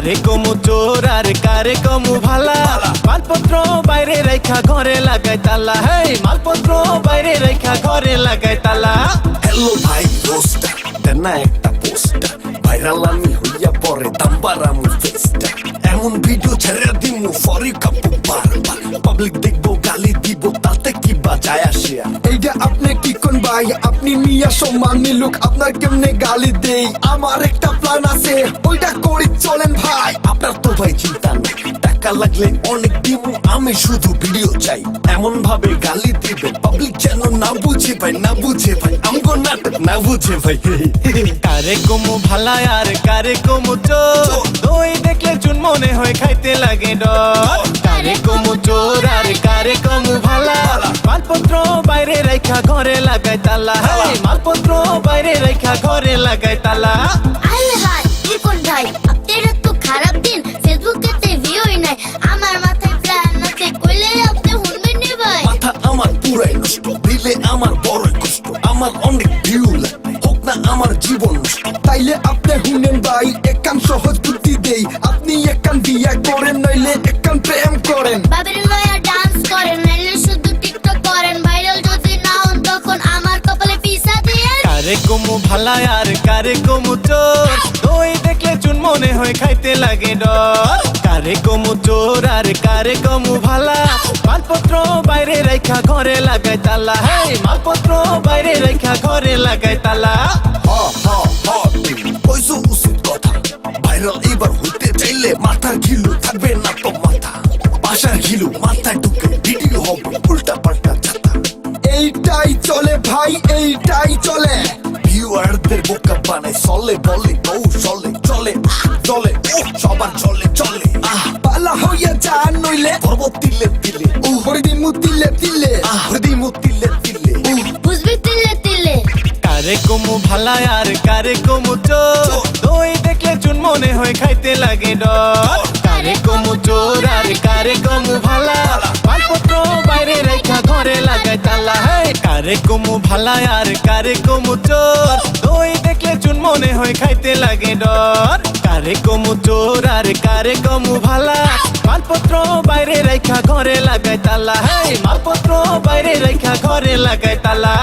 কারে কমু চোর আর কারে কমু ভালা মালপত্র বাইরে রেখা ঘরে লাগাই তালা হেই মালপত্র বাইরে রেখা ঘরে লাগাই তালা হ্যালো ভাই রোস্টার দেন না একটা পোস্টার ভাইরাল আমি হইয়া পরে দাম বাড়ামু ফেস্টার এমন ভিডিও ছেড়ে দিমু ফরি কাপু বারবার পাবলিক দেখবো গালি দিব তাতে কি বাজায় আসে এইটা আপনি কি কোন ভাই আপনি মিয়া সম্মানী লোক আপনার কেমনে গালি দেই আমার একটা প্ল্যান আছে ওইটা করি চলেন ভাই আপনার তো ভাই চিন্তা নেই টাকা লাগলে অনেক দিমু আমি শুধু ভিডিও চাই এমন ভাবে গালি দিবে পাবলিক যেন না বুঝে ভাই না বুঝে ভাই আমগো নাটক না বুঝে ভাই কারে কমু ভালা আর কারে কমু চোর দই দেখলে চুন মনে হয় খাইতে লাগে ডর কারে কমু চোর আর কারে কমু ভালা মালপত্র বাইরে রেখা ঘরে লাগাই তালা হেই মালপত্র বাইরে রেখা ঘরে লাগাই তালা আরে ভাই কোন ভাই আপনার তো খারাপ দিন ফেসবুকে ভিউই নাই আমার মাথায় প্ল্যান আছে কইলে আপনি শুনবেন নি ভাই মাথা আমার পুরাই নষ্ট দিলে আমার বড় কষ্ট আমার অনেক ভিউ লাগবে হোক না আমার জীবন নষ্ট তাইলে আপনি শুনেন ভাই একান সহজ বুদ্ধি দেই আপনি একান বিয়া করেন নইলে একান প্রেম করেন বাবের লয়া ডান্স করেন নাইলে শুধু টিকটক করেন ভাইরাল যদি না হন তখন আমার কপালে পিসা দিয়ে কারে কমু ভালা আর কারে কমু চোর দই দেখলে চুন মনে হয় খাইতে লাগে ডর কারে কমু চোর আর কারে কমু ভালা মালপত্র বাইরে রেখা ঘরে লাগাই তালা হেই মালপত্র বাইরে রেখা ঘরে লাগাই তালা কইছো উচিত কথা ভাইরাল এবার হইতে চাইলে মাথার ঘিলু থাকবে না তো মাথা বাসার ঘিলু মাথায় ঢুকে ভিডিও হবে উল্টা পাল্টা ছাতা এইটাই চলে ভাই এইটাই চলে ভিউয়ারদের বোকা বানায় চলে বলে বউ চলে চলে চলে ও সবার চলে চলে পালা হইয়া যান নইলে পর্বত তিলে তিলে হরিদিমু তিলে তিলে হৃদিমু তিলে তিলে বুঝবি তিলে তিলে কারে কমু ভালা আর কারে কমু চোর দই দেখলে চুন মনে হয় খাইতে লাগে ডর কারে কমু চোর আর কারে কমু ভালা মালপত্র বাইরে রেখা ঘরে লাগাই তালা হেই কারে কমু ভালা আর কারে কমু চোর দই দেখলে চুন মনে হয় খাইতে লাগে ডর কারে কমু চোর আর কারে কমু ভালা মালপত্র বাইরে রেখা ঘরে লাগাই তালা হেই মালপত্র বাইরে রেখা ঘরে লাগাই তালা